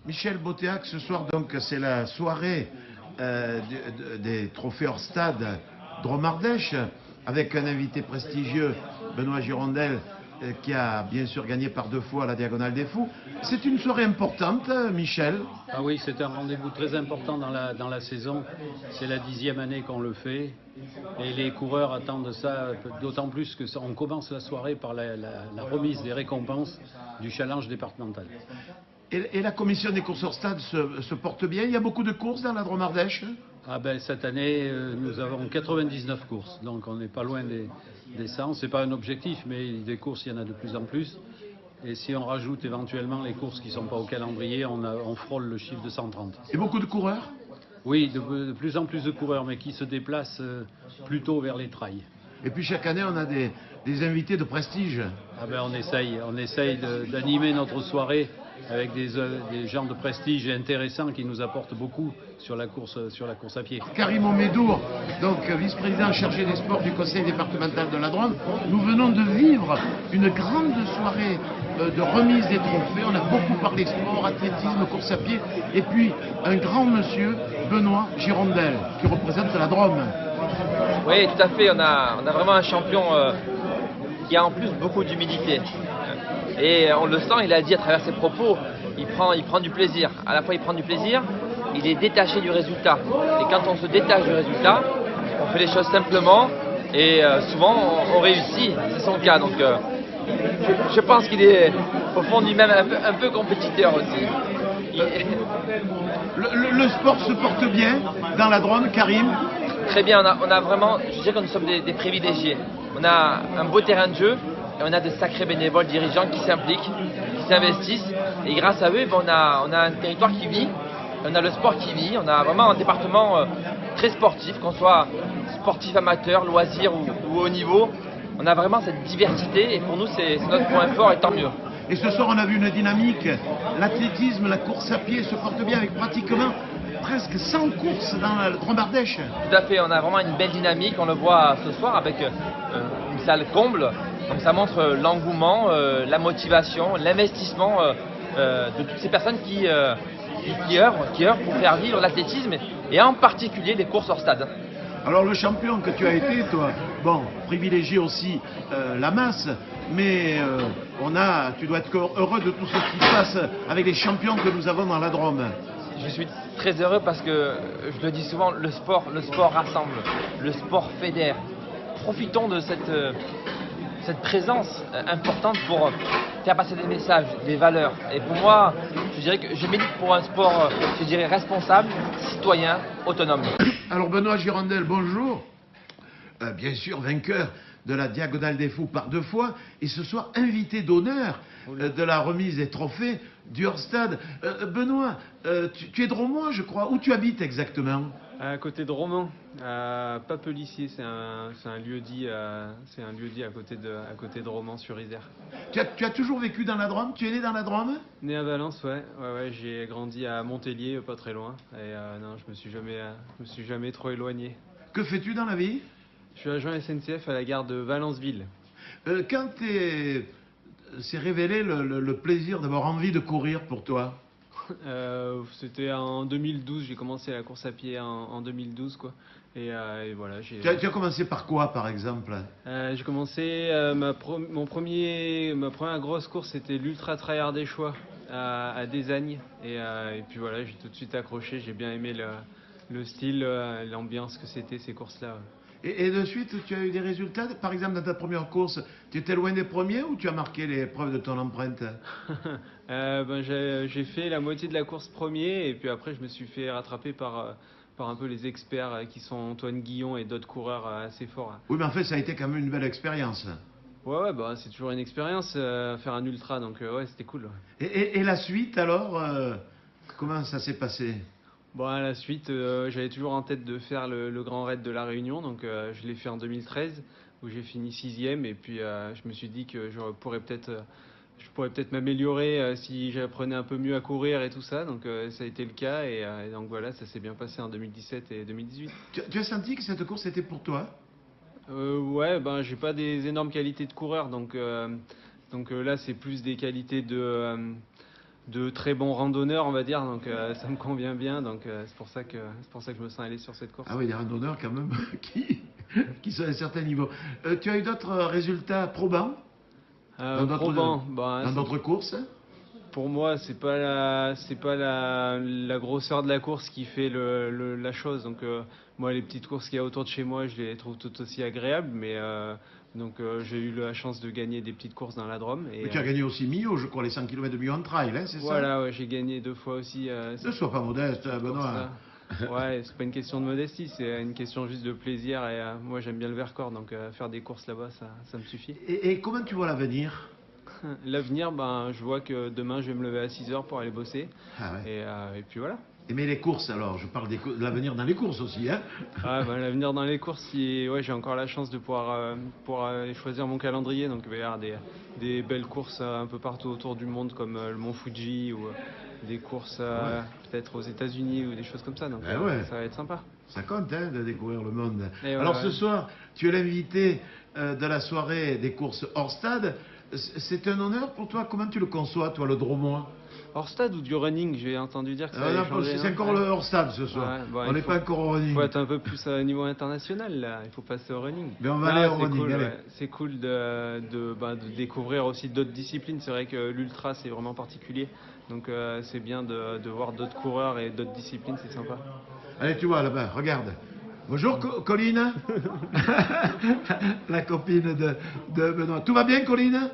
Michel Botéac, ce soir, donc, c'est la soirée des trophées hors stade Dromardèche, avec un invité prestigieux, Benoît Girondel, qui a bien sûr gagné par 2 fois la Diagonale des Fous. C'est une soirée importante, Michel. Ah oui, c'est un rendez-vous très important dans la saison. C'est la 10e année qu'on le fait. Et les coureurs attendent ça, d'autant plus qu'on commence la soirée par la remise des récompenses du challenge départemental. Et la commission des courses hors stade se porte bien. Il y a beaucoup de courses dans la Dromardèche. Ah ben, cette année, nous avons 99 courses, donc on n'est pas loin des 100. Ce n'est pas un objectif, mais des courses, il y en a de plus en plus. Et si on rajoute éventuellement les courses qui ne sont pas au calendrier, on frôle le chiffre de 130. Et beaucoup de coureurs? Oui, de plus en plus de coureurs, mais qui se déplacent plutôt vers les trails. Et puis chaque année, on a des invités de prestige. Ah ben, on essaye d'animer notre soirée avec des gens de prestige et intéressants qui nous apportent beaucoup sur la course à pied. Karim Omedour, donc vice-président chargé des sports du conseil départemental de la Drôme, nous venons de vivre une grande soirée de remise des trophées. On a beaucoup parlé sport, athlétisme, course à pied, et puis un grand monsieur, Benoît Girondel, qui représente la Drôme. Oui, tout à fait. On a vraiment un champion qui a en plus beaucoup d'humilité. Et on le sent, il a dit à travers ses propos, il prend du plaisir. À la fois, il prend du plaisir, il est détaché du résultat. Et quand on se détache du résultat, on fait les choses simplement et souvent on réussit. C'est son cas. Donc je pense qu'il est au fond de lui-même un peu compétiteur aussi. Le sport se porte bien dans la Drôme, Karim? Très bien, on a vraiment, je dirais que nous sommes des privilégiés. On a un beau terrain de jeu et on a de sacrés bénévoles dirigeants qui s'impliquent, qui s'investissent. Et grâce à eux, on a un territoire qui vit, on a le sport qui vit, on a vraiment un département très sportif, qu'on soit sportif amateur, loisir ou haut niveau. On a vraiment cette diversité et pour nous, c'est notre point fort et tant mieux. Et ce soir, on a vu une dynamique. L'athlétisme, la course à pied se porte bien avec pratiquement presque 100 courses dans la Dromardèche. Tout à fait, on a vraiment une belle dynamique. On le voit ce soir avec une salle comble. Donc ça montre l'engouement, la motivation, l'investissement de toutes ces personnes qui œuvrent pour faire vivre l'athlétisme et en particulier les courses hors stade. Alors le champion que tu as été, toi, bon, privilégié aussi la masse, mais tu dois être heureux de tout ce qui se passe avec les champions que nous avons dans la Drôme. Je suis très heureux parce que, je le dis souvent, le sport rassemble, le sport fédère. Profitons de cette présence importante pour faire passer des messages, des valeurs. Et pour moi, je dirais que je milite pour un sport, je dirais, responsable, citoyen, autonome. Alors Benoît Girondel, bonjour. Bien sûr, vainqueur de la Diagonale des Fous par 2 fois, et ce soir invité d'honneur de la remise des trophées du hors-stade. Benoît, tu es dromois, je crois. Où tu habites exactement? À côté de Romans, à Papelissier, c'est un lieu-dit à côté de Romans sur Isère. Tu as toujours vécu dans la Drôme? Tu es né dans la Drôme? Né à Valence, ouais, j'ai grandi à Montélier, pas très loin, et non, je me suis jamais trop éloigné. Que fais-tu dans la vie? Je suis agent SNCF à la gare de Valenceville. Quand s'est révélé le plaisir d'avoir envie de courir pour toi? C'était en 2012, j'ai commencé la course à pied en 2012, quoi. Et voilà. Tu as commencé par quoi, par exemple? J'ai commencé, ma première grosse course, c'était l'Ultra Trail Ardéchois à Desagnes. Et puis voilà, j'ai tout de suite accroché, j'ai bien aimé le style, l'ambiance que c'était ces courses-là. Et de suite, tu as eu des résultats? Par exemple, dans ta première course, tu étais loin des premiers ou tu as marqué les preuves de ton empreinte? J'ai fait la moitié de la course premier et puis après je me suis fait rattraper par un peu les experts qui sont Antoine Guillon et d'autres coureurs assez forts. Oui, mais en fait, ça a été quand même une belle expérience. Ouais, c'est toujours une expérience faire un ultra, donc ouais, c'était cool. Et la suite, alors, comment ça s'est passé? Bon, à la suite, j'avais toujours en tête de faire le Grand Raid de la Réunion, donc je l'ai fait en 2013, où j'ai fini 6e, et puis je me suis dit que je pourrais peut-être m'améliorer si j'apprenais un peu mieux à courir et tout ça, donc ça a été le cas, et donc voilà, ça s'est bien passé en 2017 et 2018. Tu as senti que cette course était pour toi? Ouais, j'ai pas des énormes qualités de coureur, donc là c'est plus des qualités de très bons randonneurs, on va dire, donc ça me convient bien, donc c'est pour ça que je me sens aller sur cette course. Ah oui, des randonneurs quand même qui sont à un certain niveau. Tu as eu d'autres résultats probants Probant, dans d'autres courses? pour moi, c'est pas la grosseur de la course qui fait la chose. Donc moi, les petites courses qu'il y a autour de chez moi, je les trouve tout aussi agréables. Mais j'ai eu la chance de gagner des petites courses dans la Drôme. Mais tu as gagné aussi Millau, je crois, les 100 km de Millau en trail, hein, c'est ça? Voilà, ouais, j'ai gagné 2 fois aussi. Ne sois pas modeste, Benoît. Ouais, c'est pas une question de modestie, c'est une question juste de plaisir. Et moi, j'aime bien le Vercors, donc faire des courses là-bas, ça me suffit. Et comment tu vois l'avenir? L'avenir, je vois que demain, je vais me lever à 6 h pour aller bosser. Ah ouais. Et puis voilà. Mais les courses alors, je parle de l'avenir dans les courses aussi, hein? L'avenir dans les courses, j'ai encore la chance de pouvoir choisir mon calendrier. Donc il va y avoir des belles courses un peu partout autour du monde, comme le Mont Fuji ou des courses peut-être aux États-Unis ou des choses comme ça. Donc ça va être sympa. Ça compte, hein, de découvrir le monde. Alors ce soir, tu es l'invité de la soirée des courses hors stade. C'est un honneur pour toi. Comment tu le conçois, toi, le Dromois? Hors stade ou du running? J'ai entendu dire que ça allait changer. C'est encore le hors stade ce soir. On n'est pas encore au running. Il faut être un peu plus à niveau international là. Il faut passer au running. Mais on va aller au running. Cool, c'est cool de découvrir aussi d'autres disciplines. C'est vrai que l'ultra c'est vraiment particulier. Donc c'est bien de voir d'autres coureurs et d'autres disciplines. C'est sympa. Allez, tu vois là-bas, regarde. Bonjour Colline. La copine de Benoît. Tout va bien, Colline?